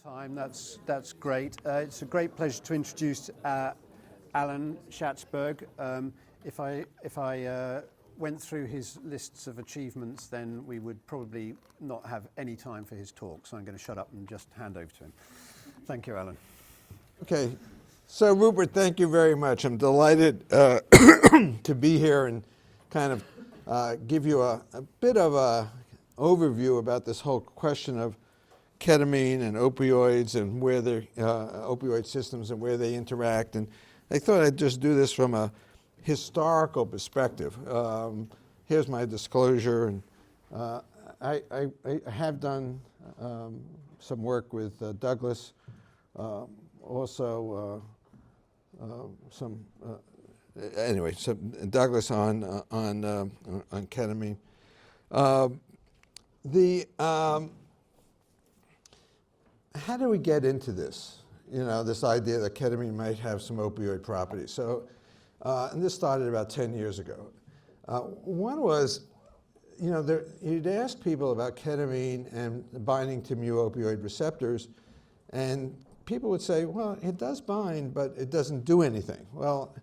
Time. That's great. It's a great pleasure to introduce Alan Schatzberg. If I went through his lists of achievements, then we would probably not have any time for his talk. So I'm going to shut up and just hand over to him. Thank you, Alan. Okay. So Rupert, thank you very much. I'm delighted to be here and kind of give you a bit of an overview about this whole question of ketamine and opioids and where the opioid systems and where they interact. And I thought I'd just do this from a historical perspective. Here's my disclosure. And I have done some work with Douglas, also some Douglas on ketamine. How do we get into this? This idea that ketamine might have some opioid properties. So, and this started about 10 years ago. One was, you'd ask people about ketamine and binding to mu-opioid receptors, and people would say, well, it does bind, but it doesn't do anything. Well,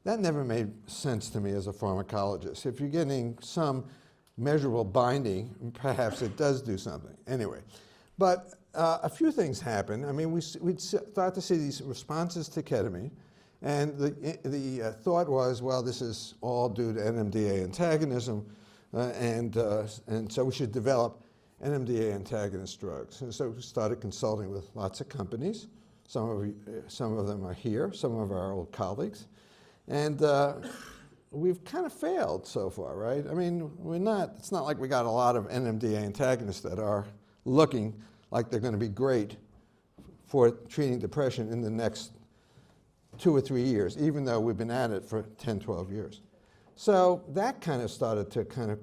that never made sense to me as a pharmacologist. If you're getting some measurable binding, perhaps it does do something. Anyway, but a few things happened. I mean, we'd start to see these responses to ketamine, and the thought was, well, this is all due to NMDA antagonism, and so we should develop NMDA antagonist drugs. And so we started consulting with lots of companies. Some of them are here, some of our old colleagues, and we've kind of failed so far, right? I mean, it's not like we got a lot of NMDA antagonists that are looking like they're going to be great for treating depression in the next 2 or 3 years, even though we've been at it for 10, 12 years. So that kind of started to kind of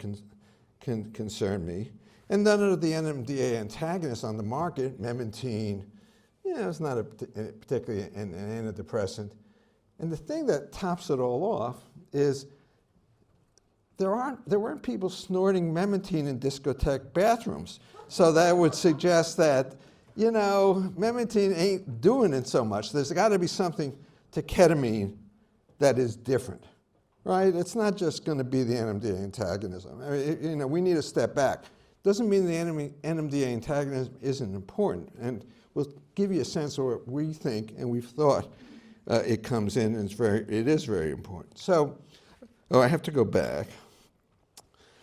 concern me. And none of the NMDA antagonists on the market, memantine, it's not particularly an antidepressant. And the thing that tops it all off is there weren't people snorting memantine in discotheque bathrooms. So that would suggest that, memantine ain't doing it so much. There's got to be something to ketamine that is different, right? It's not just going to be the NMDA antagonism. I mean, we need to step back. Doesn't mean the NMDA antagonism isn't important. And we'll give you a sense of what we think and we've thought it comes in, and it is very important. So, I have to go back.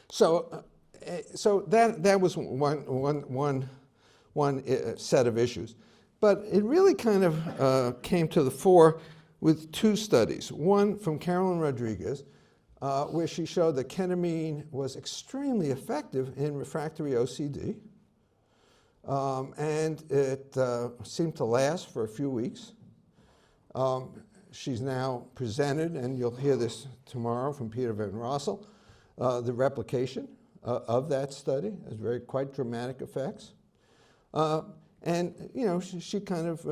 So that was one set of issues. But it really kind of came to the fore with 2 studies. One from Carolyn Rodriguez, where she showed that ketamine was extremely effective in refractory OCD. And it seemed to last for a few weeks. She's now presented, and you'll hear this tomorrow from Peter Van Rossel, the replication of that study. Has quite dramatic effects. And she kind of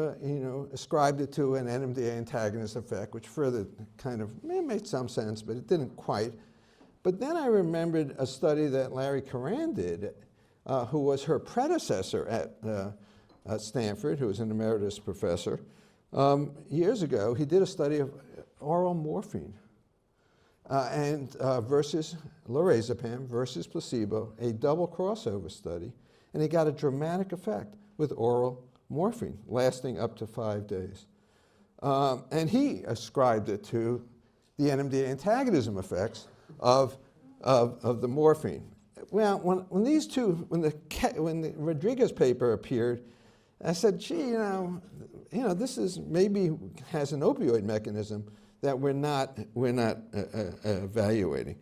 ascribed it to an NMDA antagonist effect, which further kind of made some sense, but it didn't quite. But then I remembered a study that Larry Coran did, who was her predecessor at Stanford, who was an emeritus professor. Years ago, he did a study of oral morphine and versus lorazepam versus placebo, a double crossover study, and he got a dramatic effect with oral morphine lasting up to 5 days. And he ascribed it to the NMDA antagonism effects of the morphine. Well, when the Rodriguez paper appeared, I said, gee, this is maybe has an opioid mechanism that we're not evaluating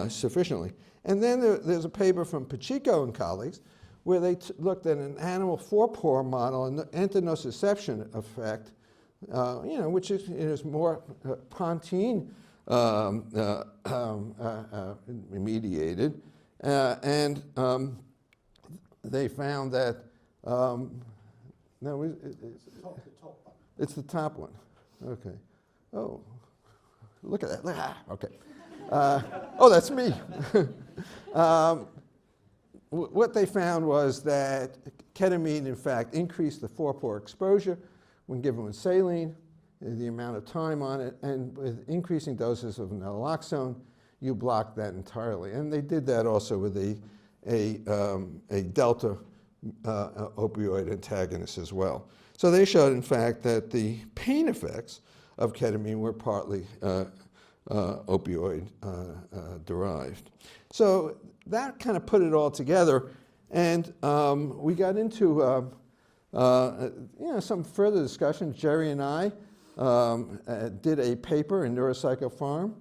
sufficiently. And then there's a paper from Pacheco and colleagues where they looked at an animal 4-pore model and the antinociception effect, which is more pontine mediated, and they found that it's the top one. Okay. Oh, look at that. Okay. That's me. What they found was that ketamine, in fact, increased the 4-pore exposure when given with saline, the amount of time on it, and with increasing doses of naloxone, you block that entirely. And they did that also with a delta opioid antagonist as well. So they showed, in fact, that the pain effects of ketamine were partly opioid derived. So that kind of put it all together, and we got into some further discussion. Jerry and I did a paper in Neuropsychopharm,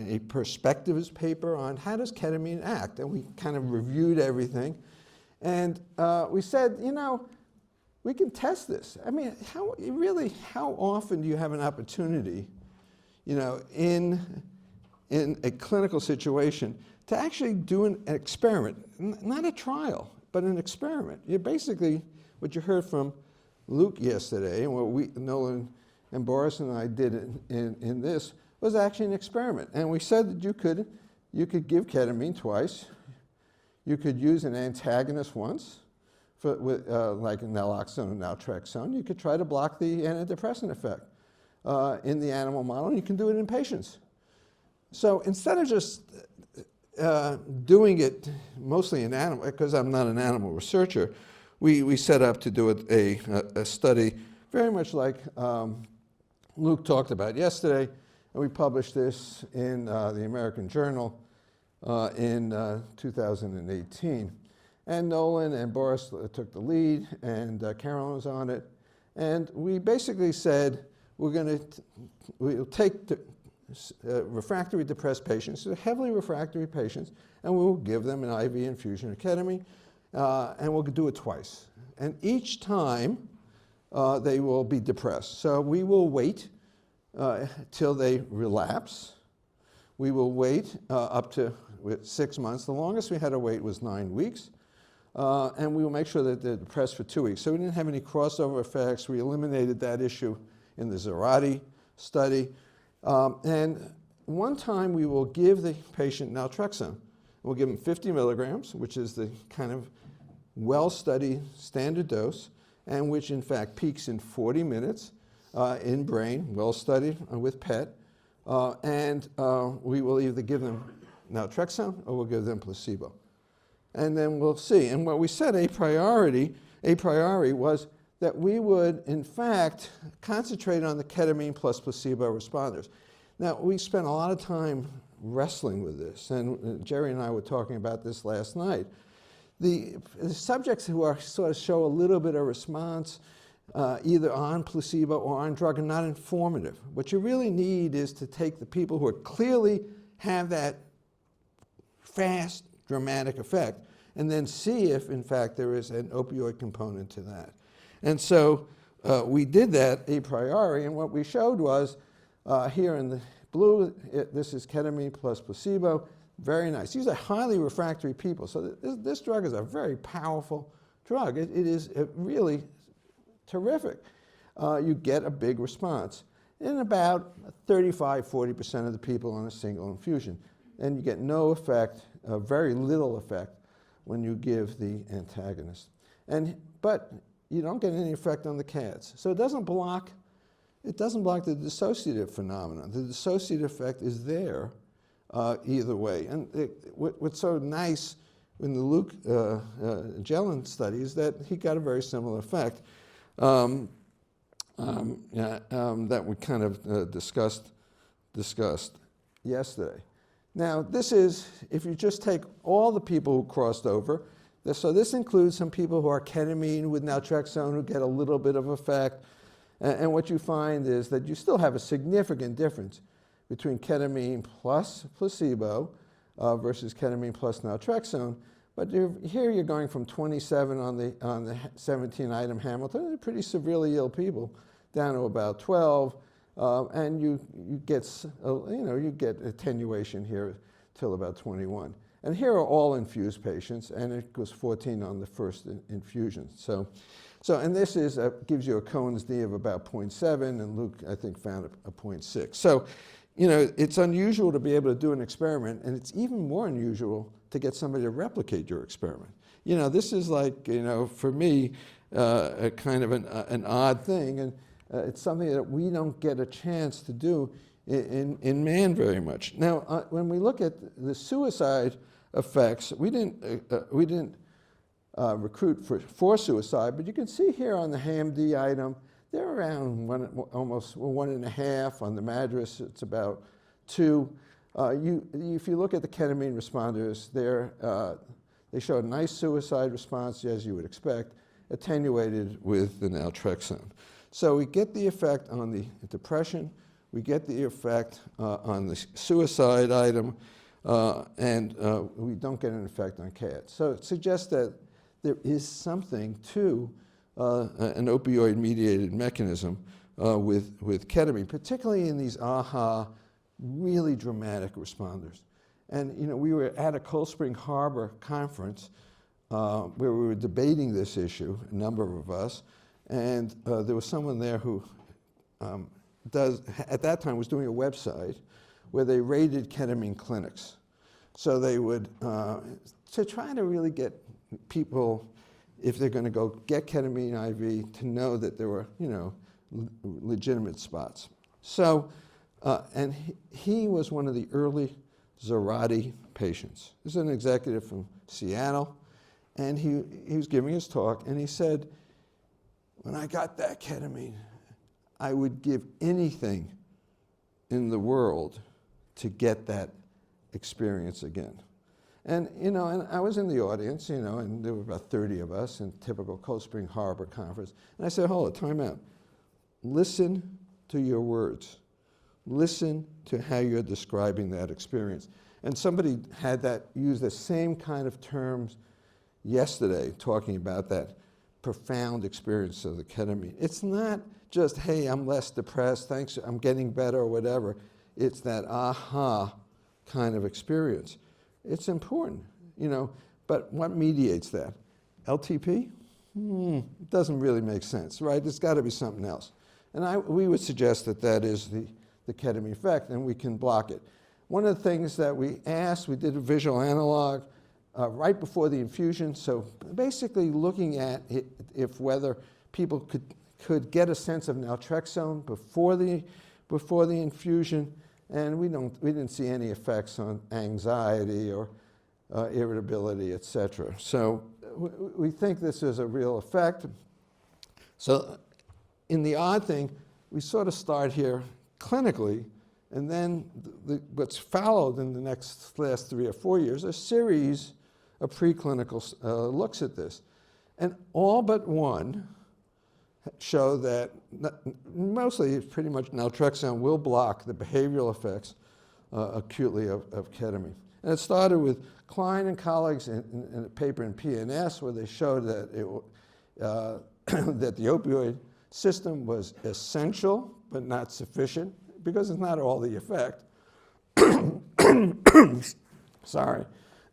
a perspectives paper on how does ketamine act, and we kind of reviewed everything, and we said, we can test this. I mean, how often do you have an opportunity, in a clinical situation to actually do an experiment, not a trial, but an experiment? You basically, what you heard from Luke yesterday, and what Nolan and Boris and I did in this, was actually an experiment. And we said that you could give ketamine twice. You could use an antagonist once, like naloxone and naltrexone. You could try to block the antidepressant effect in the animal model. You can do it in patients. So instead of just doing it mostly in animal, because I'm not an animal researcher, we set up to do a study very much like Luke talked about yesterday, and we published this in the American Journal in 2018. And Nolan and Boris took the lead, and Carolyn was on it. And we basically said, we'll take refractory depressed patients, so heavily refractory patients, and we'll give them an IV infusion of ketamine, and we'll do it twice. And each time, they will be depressed. So we will wait till they relapse. We will wait up to 6 months. The longest we had to wait was 9 weeks. And we will make sure that they're depressed for 2 weeks. So we didn't have any crossover effects. We eliminated that issue in the Zarate study. And one time we will give the patient naltrexone. We'll give them 50 milligrams, which is the kind of well-studied standard dose, and which in fact peaks in 40 minutes in brain, well-studied with PET. And we will either give them naltrexone or we'll give them placebo. And then we'll see. And what we said a priori was that we would, in fact, concentrate on the ketamine plus placebo responders. Now, we spent a lot of time wrestling with this, and Jerry and I were talking about this last night. The subjects who are sort of show a little bit of response either on placebo or on drug are not informative. What you really need is to take the people who are clearly have that fast, dramatic effect, and then see if, in fact, there is an opioid component to that. And so we did that a priori, and what we showed was here in the blue, this is ketamine plus placebo. Very nice. These are highly refractory people, so this drug is a very powerful drug. It is really terrific. You get a big response in about 35–40% of the people on a single infusion, and you get no effect, very little effect, when you give the antagonist. But you don't get any effect on the CADs. So it doesn't block the dissociative phenomenon. The dissociative effect is there either way. And what's so nice in the Luke Jelen study is that he got a very similar effect that we kind of discussed yesterday. Now, this is, if you just take all the people who crossed over, so this includes some people who are ketamine with naltrexone who get a little bit of effect, and what you find is that you still have a significant difference between ketamine plus placebo versus ketamine plus naltrexone, but here you're going from 27 on the 17-item Hamilton, they're pretty severely ill people, down to about 12. And you get attenuation here till about 21. And here are all infused patients, and it goes 14 on the first infusion. And this gives you a Cohen's d of about 0.7, and Luke, I think, found a 0.6. So, it's unusual to be able to do an experiment, and it's even more unusual to get somebody to replicate your experiment. this is like, for me, a kind of an odd thing, and it's something that we don't get a chance to do in man very much. Now, when we look at the suicide effects, we didn't recruit for suicide, but you can see here on the HAM-D item, they're around almost 1.5. On the MADRS, it's about 2. If you look at the ketamine responders, they show a nice suicide response, as you would expect, attenuated with the naltrexone. So we get the effect on the depression, we get the effect on the suicide item, and we don't get an effect on CAD. So it suggests that there is something to an opioid-mediated mechanism with ketamine, particularly in these AHA, really dramatic responders. And we were at a Cold Spring Harbor conference where we were debating this issue, a number of us, and there was someone there who at that time was doing a website where they rated ketamine clinics. So they would, to try to really get people, if they're going to go get ketamine IV, to know that there were, legitimate spots. So, and he was one of the early Zarate patients. This is an executive from Seattle, and he was giving his talk, and he said, when I got that ketamine, I would give anything in the world to get that experience again. And, and I was in the audience, and there were about 30 of us in typical Cold Spring Harbor conference. And I said, hold it, time out. Listen to your words. Listen to how you're describing that experience. And somebody had used the same kind of terms yesterday, talking about that profound experience of the ketamine. It's not just, hey, I'm less depressed, thanks, I'm getting better, or whatever. It's that aha kind of experience. It's important, but what mediates that? LTP? It doesn't really make sense, right? There's got to be something else. And we would suggest that is the ketamine effect, and we can block it. One of the things that we did a visual analog right before the infusion, so basically looking at whether people could get a sense of naltrexone before the infusion, and we didn't see any effects on anxiety or irritability, etc. So we think this is a real effect. So in the odd thing, we sort of start here clinically, and then what's followed in the last 3 or 4 years, a series of preclinical looks at this. And all but one show that mostly pretty much naltrexone will block the behavioral effects acutely of ketamine. And it started with Klein and colleagues in a paper in PNS where they showed that that the opioid system was essential but not sufficient, because it's not all the effect. Sorry.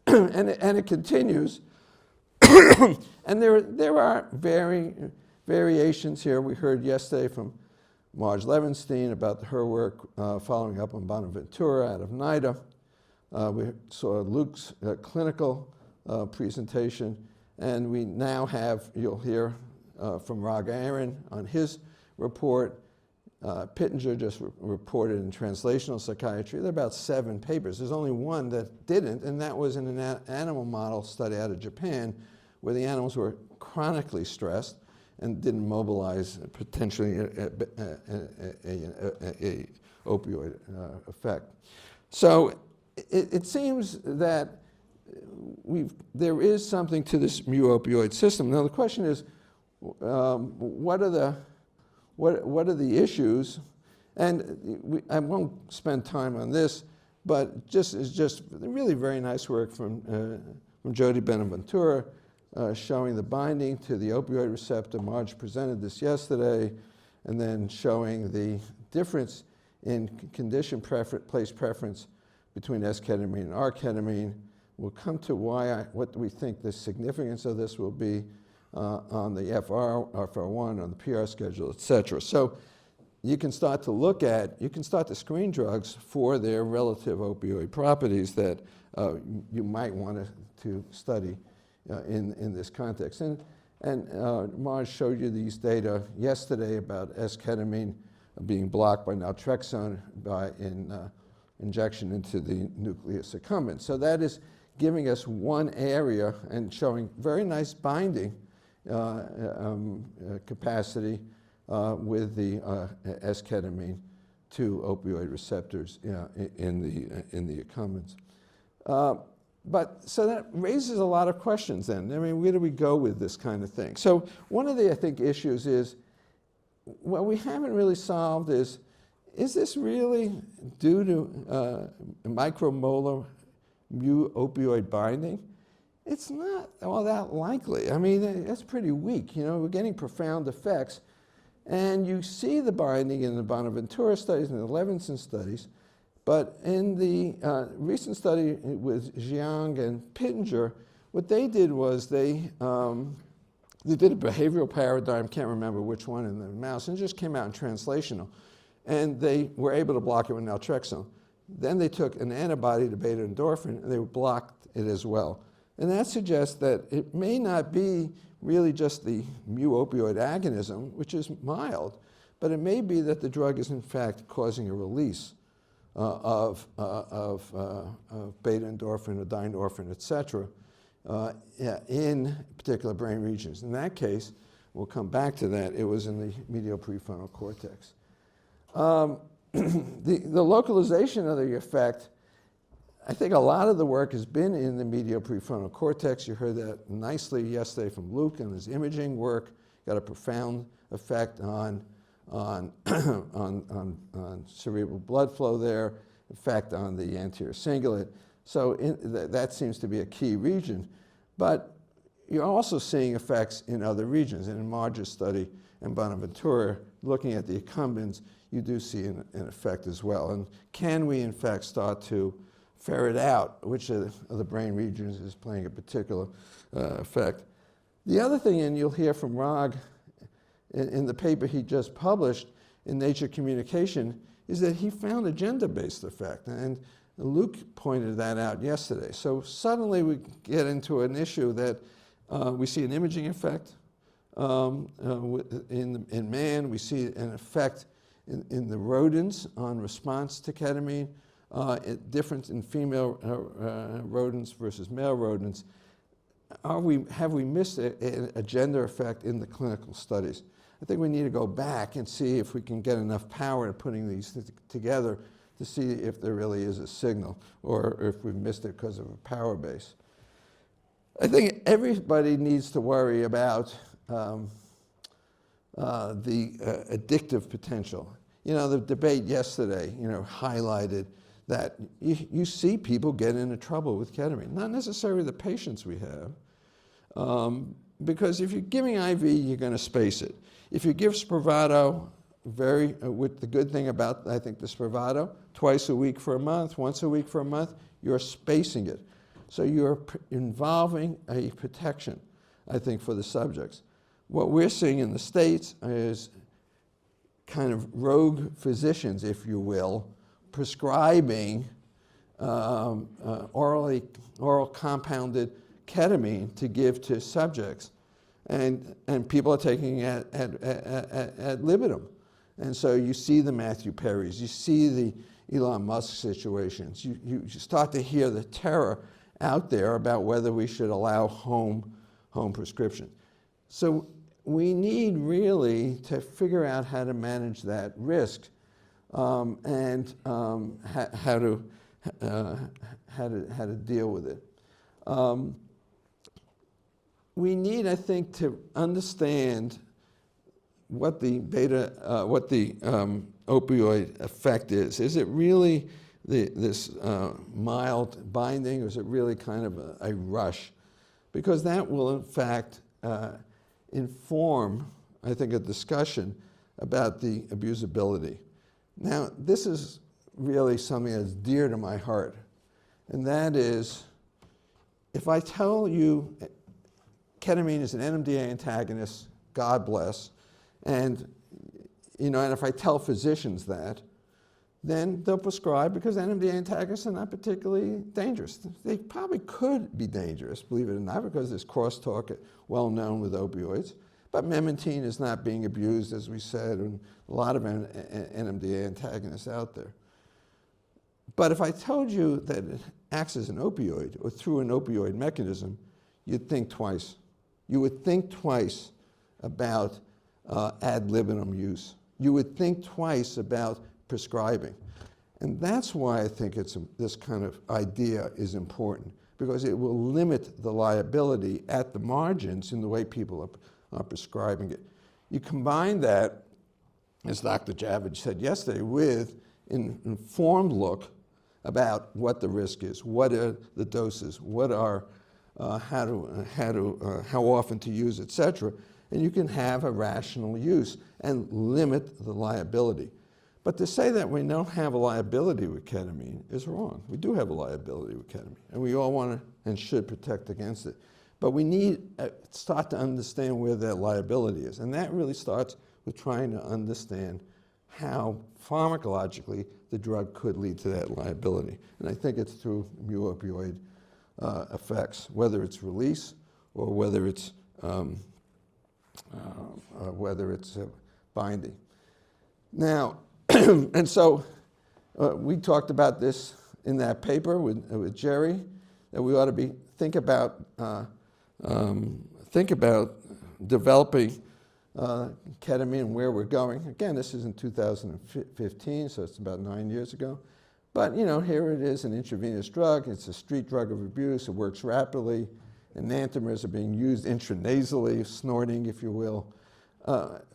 And it continues. And there are variations here. We heard yesterday from Marge Levenstein about her work following up on Bonaventura out of NIDA. We saw Luke's clinical presentation, and we now have, you'll hear from Raga Aaron on his report. Pittenger just reported in Translational Psychiatry. There are about 7 papers. There's only one that didn't, and that was in an animal model study out of Japan, where the animals were chronically stressed and didn't mobilize potentially a opioid effect. So it seems that there is something to this mu-opioid system. Now the question is, what are the issues? And I won't spend time on this, but it's just really very nice work from Jody Bonaventura showing the binding to the opioid receptor. Marge presented this yesterday, and then showing the difference in condition place preference between S-ketamine and R-ketamine. We'll come to what we think the significance of this will be on the FR1, on the PR schedule, et cetera. So you can start to screen drugs for their relative opioid properties that you might want to study in this context. And Maj showed you these data yesterday about S-ketamine being blocked by naltrexone by injection into the nucleus accumbens. So that is giving us one area and showing very nice binding capacity with the S-ketamine to opioid receptors in the accumbens. But so that raises a lot of questions then. I mean, where do we go with this kind of thing? So one of the, I think, issues is, what we haven't really solved is this really due to micromolar mu opioid binding? It's not all that likely. I mean, that's pretty weak. You know, we're getting profound effects. And you see the binding in the Bonaventura studies and the Levinson studies. But in the recent study with Jiang and Pittenger, what they did was they did a behavioral paradigm, can't remember which one in the mouse, and it just came out in translational. And they were able to block it with naltrexone. Then they took an antibody to beta endorphin, and they blocked it as well. And that suggests that it may not be really just the mu opioid agonism, which is mild, but it may be that the drug is in fact causing a release of beta endorphin or dynorphin, et cetera, in particular brain regions. In that case, we'll come back to that, it was in the medial prefrontal cortex. The localization of the effect, I think a lot of the work has been in the medial prefrontal cortex. You heard that nicely yesterday from Luke and his imaging work. Got a profound effect on cerebral blood flow there, effect on the anterior cingulate. So that seems to be a key region. But you're also seeing effects in other regions. And in Marge's study and Bonaventura, looking at the accumbens, you do see an effect as well. And can we, in fact, start to ferret out which of the brain regions is playing a particular effect? The other thing, and you'll hear from Rag in the paper he just published in Nature Communication, is that he found a gender-based effect. And Luke pointed that out yesterday. So suddenly we get into an issue that we see an imaging effect in man. We see an effect in the rodents on response to ketamine, difference in female rodents versus male rodents. Have we missed a gender effect in the clinical studies? I think we need to go back and see if we can get enough power in putting these together to see if there really is a signal, or if we've missed it because of a power base. I think everybody needs to worry about the addictive potential. You know, the debate yesterday, highlighted that you see people get into trouble with ketamine. Not necessarily the patients we have, because if you're giving IV, you're going to space it. If you give Spravato, with the good thing about, I think, the Spravato, twice a week for a month, once a week for a month, you're spacing it. So you're involving a protection, I think, for the subjects. What we're seeing in the States is kind of rogue physicians, if you will, prescribing oral compounded ketamine to give to subjects. And people are taking it ad libitum. And so you see the Matthew Perrys, you see the Elon Musk situations, you start to hear the terror out there about whether we should allow home prescription. So we need really to figure out how to manage that risk and how to deal with it. We need, I think, to understand what the opioid effect is. Is it really this mild binding, or is it really kind of a rush? Because that will, in fact, inform, I think, a discussion about the abusability. Now, this is really something that's dear to my heart, and that is, if I tell you ketamine is an NMDA antagonist, God bless, and if I tell physicians that, then they'll prescribe, because NMDA antagonists are not particularly dangerous. They probably could be dangerous, believe it or not, because there's crosstalk well known with opioids. But memantine is not being abused, as we said, and a lot of NMDA antagonists out there. But if I told you that it acts as an opioid or through an opioid mechanism, you'd think twice. You would think twice about ad libitum use. You would think twice about prescribing. And that's why I think this kind of idea is important, because it will limit the liability at the margins in the way people are prescribing it. You combine that, as Dr. Javits said yesterday, with an informed look about what the risk is, what are the doses, what are, how often to use, et cetera, and you can have a rational use and limit the liability. But to say that we don't have a liability with ketamine is wrong. We do have a liability with ketamine, and we all want to and should protect against it. But we need to start to understand where that liability is, and that really starts with trying to understand how pharmacologically the drug could lead to that liability. And I think it's through mu-opioid effects, whether it's release or whether it's binding. Now, and so we talked about this in that paper with Jerry, that we ought to think about developing ketamine and where we're going. Again, this is in 2015, so it's about 9 years ago. But here it is, an intravenous drug. It's a street drug of abuse. It works rapidly. Enantiomers are being used intranasally, snorting, if you will.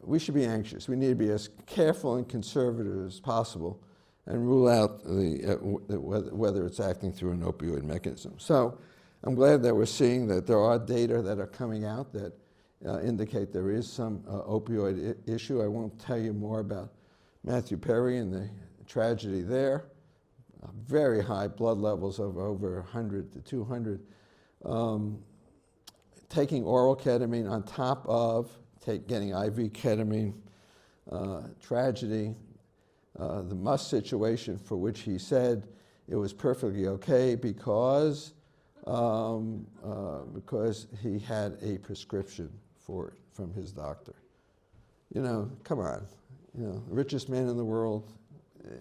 We should be anxious. We need to be as careful and conservative as possible and rule out whether it's acting through an opioid mechanism. So I'm glad that we're seeing that there are data that are coming out that indicate there is some opioid issue. I won't tell you more about Matthew Perry and the tragedy there. Very high blood levels of over 100 to 200. Taking oral ketamine on top of getting IV ketamine, tragedy, the Musk situation, for which he said it was perfectly okay because he had a prescription for it from his doctor. Come on, the richest man in the world.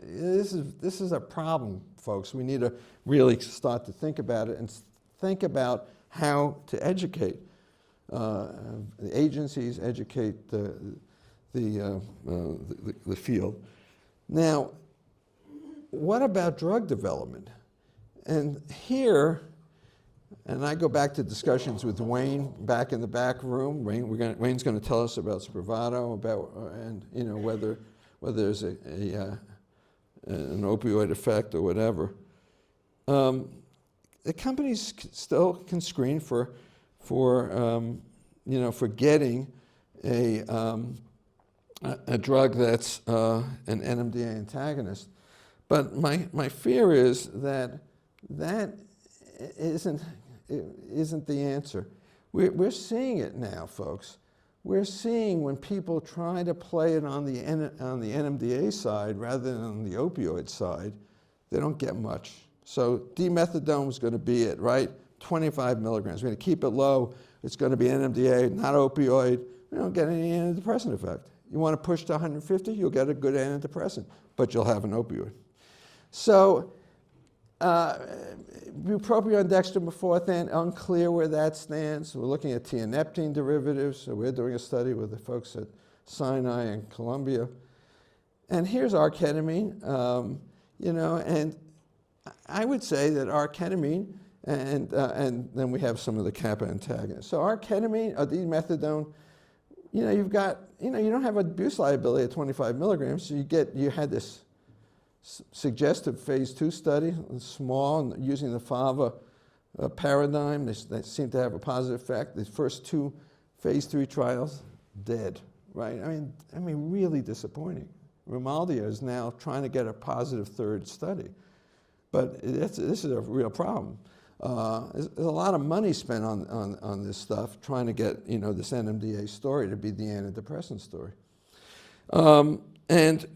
This is a problem, folks. We need to really start to think about it and think about how to educate the agencies, educate the field. Now, what about drug development? And here, and I go back to discussions with Wayne back in the back room. Wayne's going to tell us about Spravato, whether there's an opioid effect or whatever. The companies still can screen for getting a drug that's an NMDA antagonist. But my fear is that isn't the answer. We're seeing it now, folks. We're seeing when people try to play it on the NMDA side rather than on the opioid side, they don't get much. So dimethadone is going to be it, right? 25 milligrams. We're going to keep it low. It's going to be NMDA, not opioid. We don't get any antidepressant effect. You want to push to 150, you'll get a good antidepressant, but you'll have an opioid. So bupropion, dextromethorphan, unclear where that stands. We're looking at tianeptine derivatives. So we're doing a study with the folks at Sinai and Columbia. And here's arketamine, and I would say that arketamine, and then we have some of the kappa antagonists. So arketamine, or dimethadone, you don't have abuse liability at 25 milligrams. So you had this suggestive phase 2 study, small, using the FAVA paradigm. They seem to have a positive effect. The first 2 phase 3 trials, dead, right? I mean, really disappointing. Romaldia is now trying to get a positive 3rd study. But this is a real problem. There's a lot of money spent on this stuff, trying to get this NMDA story to be the antidepressant story. And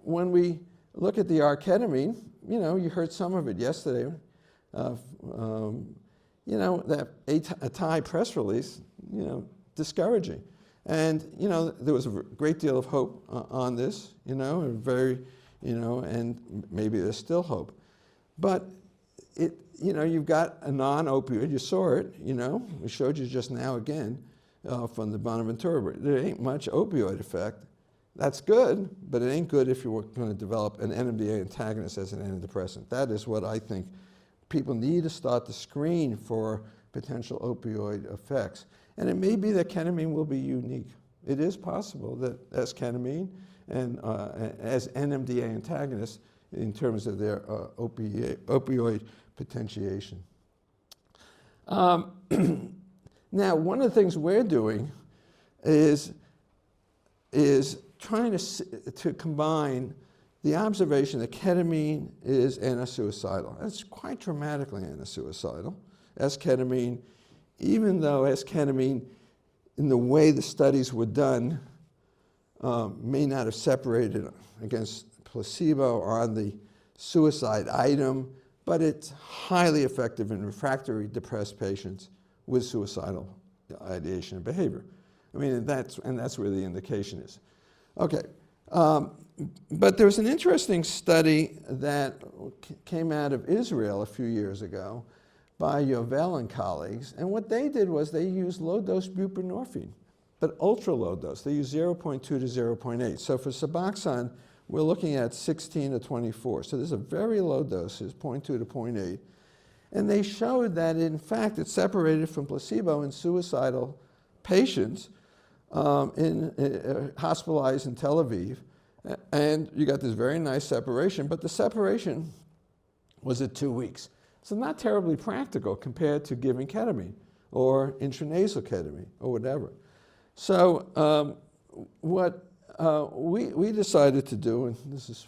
when we look at the R-ketamine. You know, you heard some of it yesterday. You know, that a Thai press release, you know, discouraging. And, you know, there was a great deal of hope on this, you know, and very, you know, and maybe there's still hope. But it, you know, you've got a non-opioid, you saw it, you know, we showed you just now again from the Bonaventura, but there ain't much opioid effect. That's good, but it ain't good if you're going to develop an NMDA antagonist as an antidepressant. That is what I think people need to start to screen for potential opioid effects. And it may be that ketamine will be unique. It is possible that as ketamine and as NMDA antagonists in terms of their opioid potentiation. Now, one of the things we're doing is trying to combine the observation that ketamine is anti-suicidal. It's quite dramatically anti-suicidal. S-ketamine, even though S-ketamine, in the way the studies were done, may not have separated against placebo on the suicide item, but it's highly effective in refractory depressed patients with suicidal ideation and behavior. I mean, that's where the indication is. Okay, but there was an interesting study that came out of Israel a few years ago by Yovel and colleagues, and what they did was they used low-dose buprenorphine, but ultra-low dose. They used 0.2 to 0.8. So for Suboxone, we're looking at 16 to 24. So there's a very low doses, 0.2 to 0.8. And they showed that, in fact, it separated from placebo in suicidal patients hospitalized in Tel Aviv. And you got this very nice separation, but the separation was at 2 weeks. So not terribly practical compared to giving ketamine or intranasal ketamine or whatever. So what we decided to do, and this is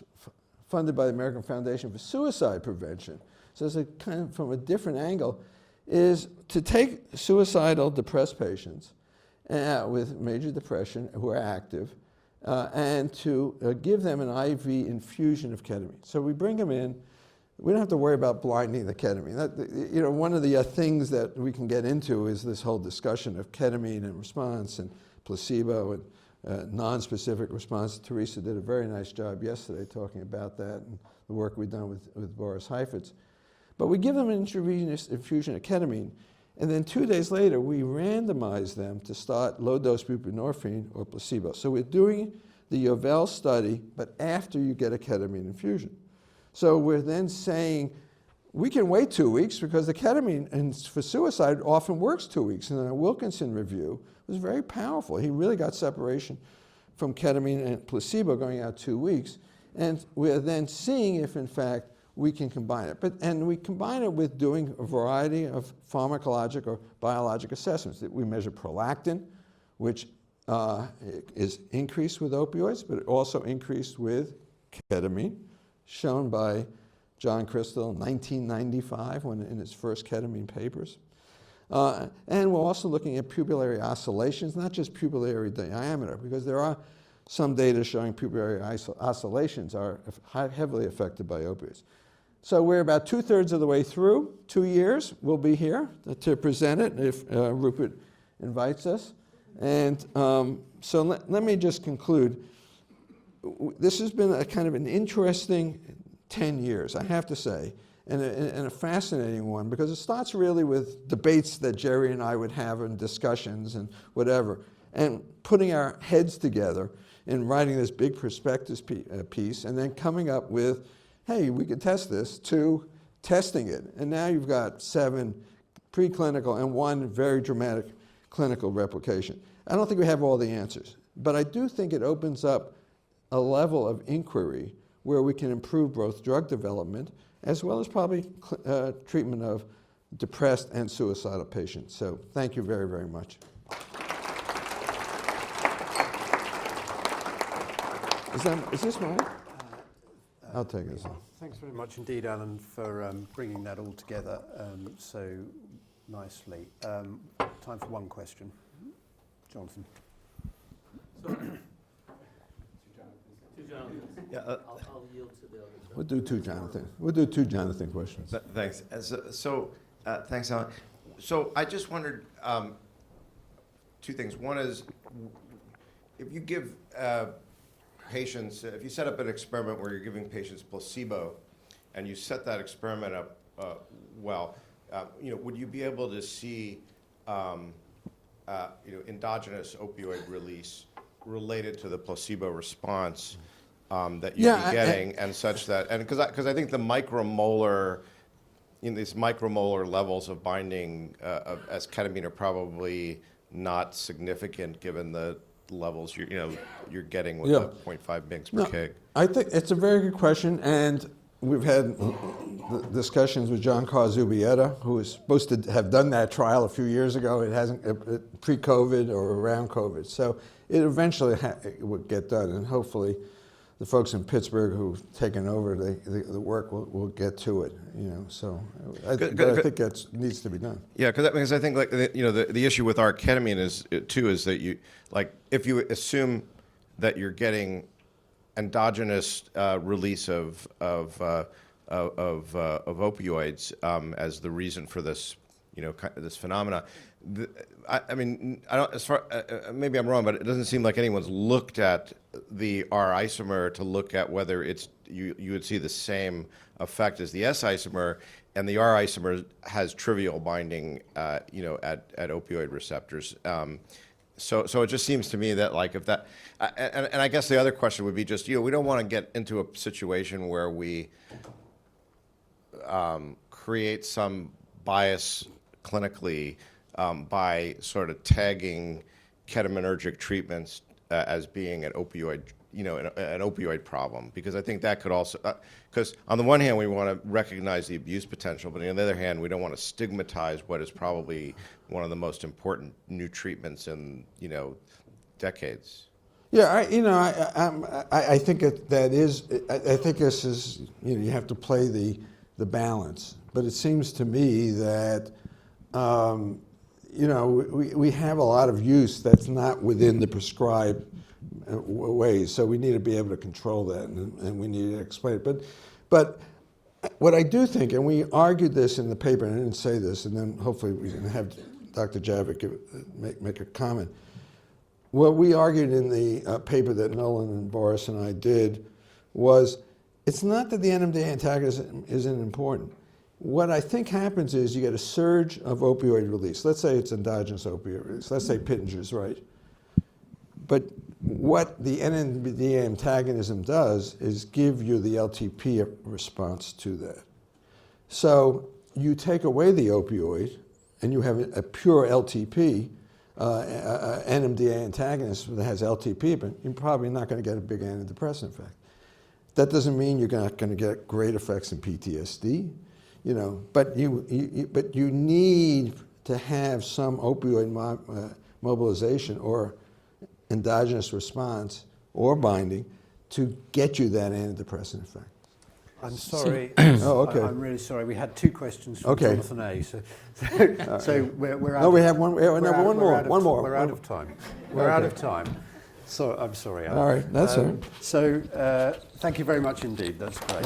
funded by the American Foundation for Suicide Prevention, so it's a kind of from a different angle, is to take suicidal depressed patients with major depression who are active and to give them an IV infusion of ketamine. So we bring them in. We don't have to worry about blinding the ketamine. That, you know, one of the things that we can get into is this whole discussion of ketamine and response and placebo and non-specific response. Teresa did a very nice job yesterday talking about that and the work we've done with Boris Heifetz. But we give them an intravenous infusion of ketamine, and then 2 days later, we randomize them to start low-dose buprenorphine or placebo. So we're doing the Yovel study, but after you get a ketamine infusion. So we're then saying, we can wait 2 weeks because the ketamine for suicide often works 2 weeks. And then a Wilkinson review was very powerful. He really got separation from ketamine and placebo going out 2 weeks. And we're then seeing if, in fact, we can combine it. And we combine it with doing a variety of pharmacologic or biologic assessments. We measure prolactin, which is increased with opioids, but it also increased with ketamine, shown by John Crystal in 1995 in his first ketamine papers. And we're also looking at pupillary oscillations, not just pupillary diameter, because there are some data showing pupillary oscillations are heavily affected by opioids. So we're about 2/3 of the way through, 2 years. We'll be here to present it if Rupert invites us. And so let me just conclude. This has been a kind of an interesting 10 years, I have to say, and a fascinating one, because it starts really with debates that Jerry and I would have and discussions and whatever, and putting our heads together and writing this big prospectus piece, and then coming up with, hey, we could test this, to testing it. And now you've got 7 preclinical and 1 very dramatic clinical replication. I don't think we have all the answers, but I do think it opens up a level of inquiry where we can improve both drug development as well as probably treatment of depressed and suicidal patients. So thank you very, very much. Is this mine? I'll take this. Thanks very much indeed, Alan, for bringing that all together so nicely. Time for one question. Jonathan. So, two Yeah, I'll yield to the other. We'll do two, Jonathan. We'll do two Jonathan questions. thanks. Thanks, Alan. So I just wondered two things. One is, if you give patients, if you set up an experiment where you're giving patients placebo, and you set that experiment up would you be able to see endogenous opioid release related to the placebo response that you'd be getting, and such that, and because I think the micromolar, these micromolar levels of binding as ketamine are probably not significant given the levels you're getting with the 0.5 mg per kg. I think it's a very good question, and we've had discussions with John Carzubieta, who was supposed to have done that trial a few years ago. It hasn't, pre-COVID or around COVID. So it eventually would get done, and hopefully the folks in Pittsburgh who've taken over the work will get to it. So I think that needs to be done. Yeah, because I think the issue with our ketamine is that if you assume that you're getting endogenous release of opioids as the reason for this, this phenomena. I mean, I don't. Maybe I'm wrong, but it doesn't seem like anyone's looked at the R isomer to look at whether it's you would see the same effect as the S isomer, and the R isomer has trivial binding, at opioid receptors. So it just seems to me that if that, and I guess the other question would be just, we don't want to get into a situation where we create some bias clinically by sort of tagging ketaminergic treatments as being an opioid, an opioid problem, because I think that could also, because on the one hand we want to recognize the abuse potential, but on the other hand we don't want to stigmatize what is probably one of the most important new treatments in decades. Yeah, I think that is. I think this is. You have to play the balance, but it seems to me that we have a lot of use that's not within the prescribed ways. So we need to be able to control that, and we need to explain it. But what I do think, and we argued this in the paper, and I didn't say this, and then hopefully we can have Dr. Javik make a comment. What we argued in the paper that Nolan and Boris and I did was, it's not that the NMDA antagonism isn't important. What I think happens is you get a surge of opioid release. Let's say it's endogenous opioid release. Let's say Pittenger's right. But what the NMDA antagonism does is give you the LTP response to that. So you take away the opioid, and you have a pure LTP, NMDA antagonist that has LTP, but you're probably not going to get a big antidepressant effect. That doesn't mean you're not going to get great effects in PTSD, but you need to have some opioid mobilization or endogenous response or binding to get you that antidepressant effect. I'm sorry. Oh, okay. I'm really sorry. We had two questions from Jonathan A. So we're out. No, we have one. We're One more. We're out of time. We're out of time. So I'm sorry, Alan. All right, that's all right. So thank you very much indeed. That's great.